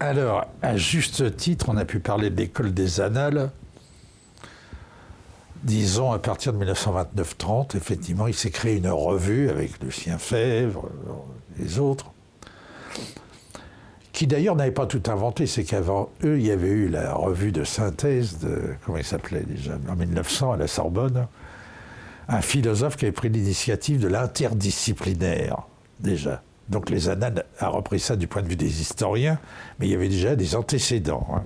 Alors, à juste titre, on a pu parler de l'école des Annales. Disons, à partir de 1929-30, effectivement, il s'est créé une revue avec Lucien Febvre, les autres, qui d'ailleurs n'avait pas tout inventé. C'est qu'avant eux, il y avait eu la revue de synthèse de, comment il s'appelait déjà, en 1900 à la Sorbonne, un philosophe qui avait pris l'initiative de l'interdisciplinaire, déjà. Donc les Annales a repris ça du point de vue des historiens, mais il y avait déjà des antécédents. Hein.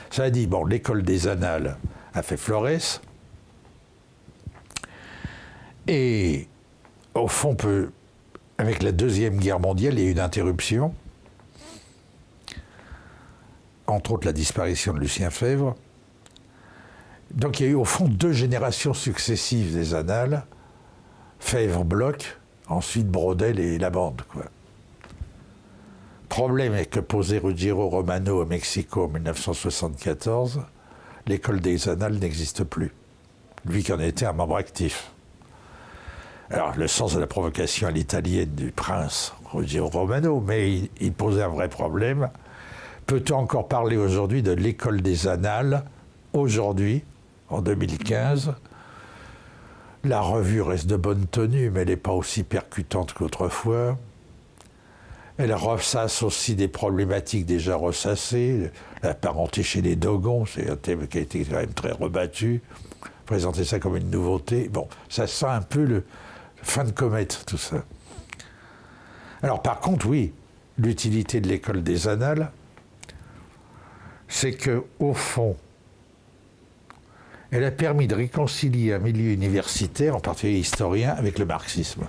Ça a dit, bon, l'école des Annales a fait Florès, et au fond, avec la Deuxième Guerre mondiale, il y a eu une interruption, entre autres la disparition de Lucien Febvre. Donc il y a eu au fond 2 générations successives des Annales, Febvre-Bloch, ensuite Braudel et la bande, quoi. Problème est que posait Ruggiero Romano au Mexico en 1974, l'école des Annales n'existe plus. Lui qui en était un membre actif. Alors, le sens de la provocation à l'italienne du prince Ruggiero Romano, mais il posait un vrai problème. Peut-on encore parler aujourd'hui de l'école des Annales, aujourd'hui, en 2015 ? La revue reste de bonne tenue, mais elle n'est pas aussi percutante qu'autrefois. Elle ressasse aussi des problématiques déjà ressassées. La parenté chez les Dogons, c'est un thème qui a été quand même très rebattu. Présenter ça comme une nouveauté. Bon, ça sent un peu le fin de comète, tout ça. Alors par contre, oui, l'utilité de l'école des Annales, c'est qu'au fond, elle a permis de réconcilier un milieu universitaire, en particulier historien, avec le marxisme.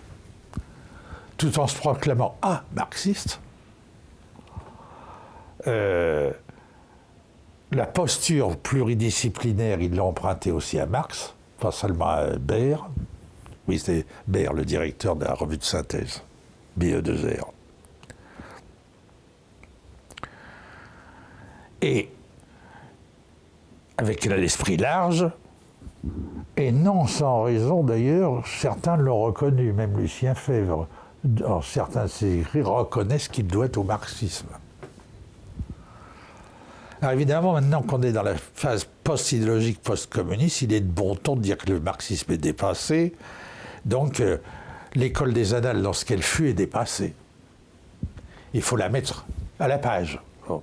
Tout en se proclamant marxiste, la posture pluridisciplinaire, il l'a empruntée aussi à Marx, pas seulement à Baer. Oui, c'est Baer, le directeur de la revue de synthèse, BE2R. Et avec l'esprit large, et non sans raison d'ailleurs, certains l'ont reconnu, même Lucien Febvre, dans certains de ses écrits, reconnaissent qu'il doit au marxisme. Alors évidemment, maintenant qu'on est dans la phase post-idéologique, post-communiste, il est de bon ton de dire que le marxisme est dépassé, donc l'école des Annales, lorsqu'elle fut, est dépassée. Il faut la mettre à la page. Bon.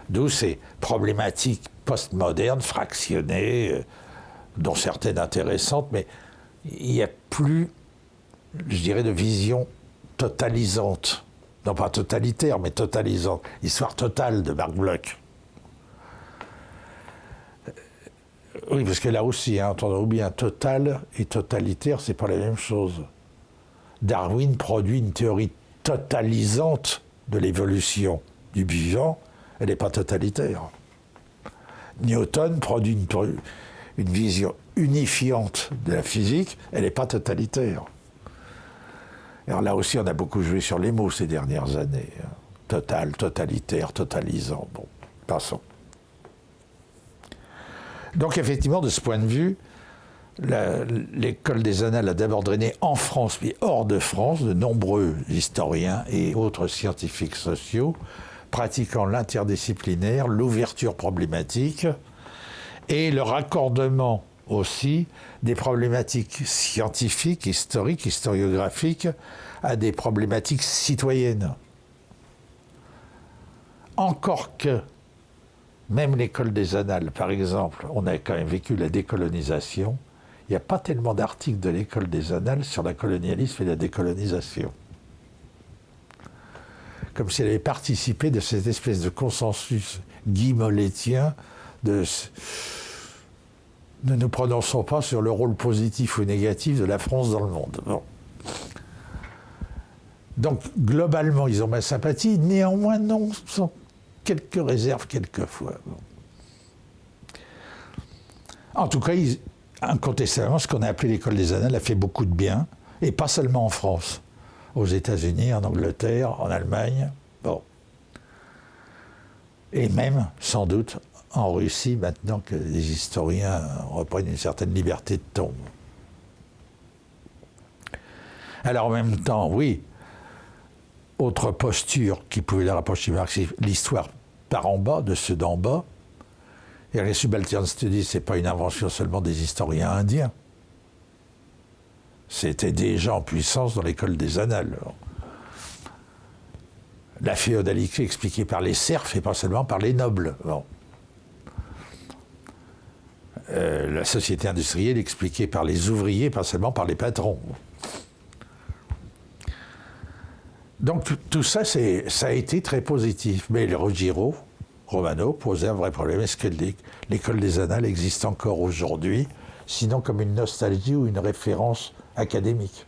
D'où ces problématiques postmodernes, fractionnées, dont certaines intéressantes, mais il n'y a plus, je dirais, de vision totalisante. Non pas totalitaire, mais totalisante. Histoire totale de Marc Bloch. Oui, parce que là aussi, hein, entendons bien, total et totalitaire, c'est pas la même chose. Darwin produit une théorie totalisante de l'évolution du vivant, elle n'est pas totalitaire. Newton produit une vision unifiante de la physique, elle n'est pas totalitaire. Alors là aussi, on a beaucoup joué sur les mots ces dernières années. Hein. Total, totalitaire, totalisant. Bon, passons. Donc effectivement, de ce point de vue, l'école des Annales a d'abord drainé en France, puis hors de France, de nombreux historiens et autres scientifiques sociaux, pratiquant l'interdisciplinaire, l'ouverture problématique et le raccordement aussi des problématiques scientifiques, historiques, historiographiques à des problématiques citoyennes. Encore que, même l'école des Annales, par exemple, on a quand même vécu la décolonisation, il n'y a pas tellement d'articles de l'école des Annales sur le colonialisme et la décolonisation. Comme si elle avait participé de cette espèce de consensus guy-molletien de ne nous prononçons pas sur le rôle positif ou négatif de la France dans le monde. Bon. Donc, globalement, ils ont ma sympathie, néanmoins, non, sans quelques réserves, quelquefois. Bon. En tout cas, incontestablement, ce qu'on a appelé l'école des Annales a fait beaucoup de bien, Et pas seulement en France, aux États-Unis, en Angleterre, en Allemagne, bon. Et même, sans doute, en Russie, maintenant que les historiens reprennent une certaine liberté de ton. Alors en même temps, oui, autre posture qui pouvait la rapprocher du marxisme, l'histoire par en bas, de ceux d'en bas. Et les subaltern studies, ce n'est pas une invention seulement des historiens indiens. C'était déjà en puissance dans l'école des annales. La féodalité expliquée par les serfs et pas seulement par les nobles. Bon. La société industrielle expliquée par les ouvriers, pas seulement par les patrons. Donc tout ça, ça a été très positif. Mais le Ruggiero Romano posait un vrai problème. Est-ce que l'école des annales existe encore aujourd'hui, sinon comme une nostalgie ou une référence académique?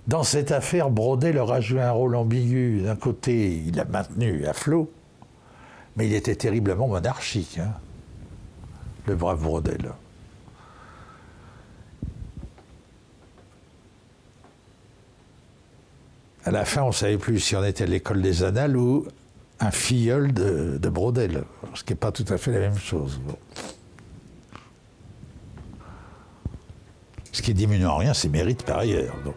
Dans cette affaire, Braudel aura joué un rôle ambigu. D'un côté, il a maintenu à flot, mais il était terriblement monarchique, hein, le brave Braudel. À la fin, on ne savait plus si on était à l'école des annales ou un filleul de Braudel, ce qui n'est pas tout à fait la même chose. Bon. Ce qui diminue en rien ses mérites par ailleurs. Donc.